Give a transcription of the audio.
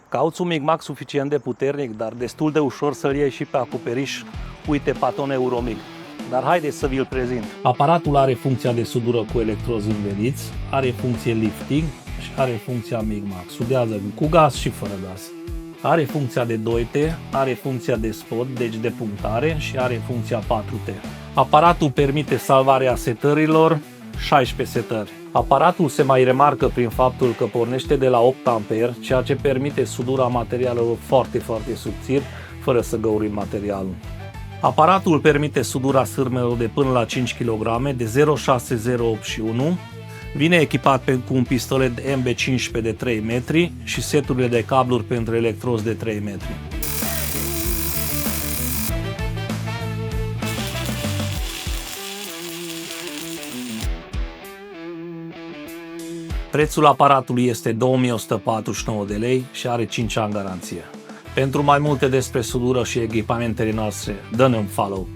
Cauți un micmac suficient de puternic, dar destul de ușor să-l iei și pe acoperiș? Uite Paton Euromig. Dar haideți să vi-l prezint. Aparatul are funcția de sudură cu electrozi înveliți, are funcție lifting și are funcția micmac. Sudează cu gaz și fără gaz. Are funcția de 2T, are funcția de spot, deci de punctare, și are funcția 4T. Aparatul permite salvarea setărilor, 16 setări. Aparatul se mai remarcă prin faptul că pornește de la 8 A, ceea ce permite sudura materialelor foarte subțiri, fără să găurim materialul. Aparatul permite sudura sârmelor de până la 5 kg de 0,6, 0,8 și 1. Vine echipat cu un pistolet MB15 de 3 metri și seturile de cabluri pentru electrozi de 3 metri. Prețul aparatului este 2149 de lei și are 5 ani garanție. Pentru mai multe despre sudură și echipamentele noastre, dă-ne un follow!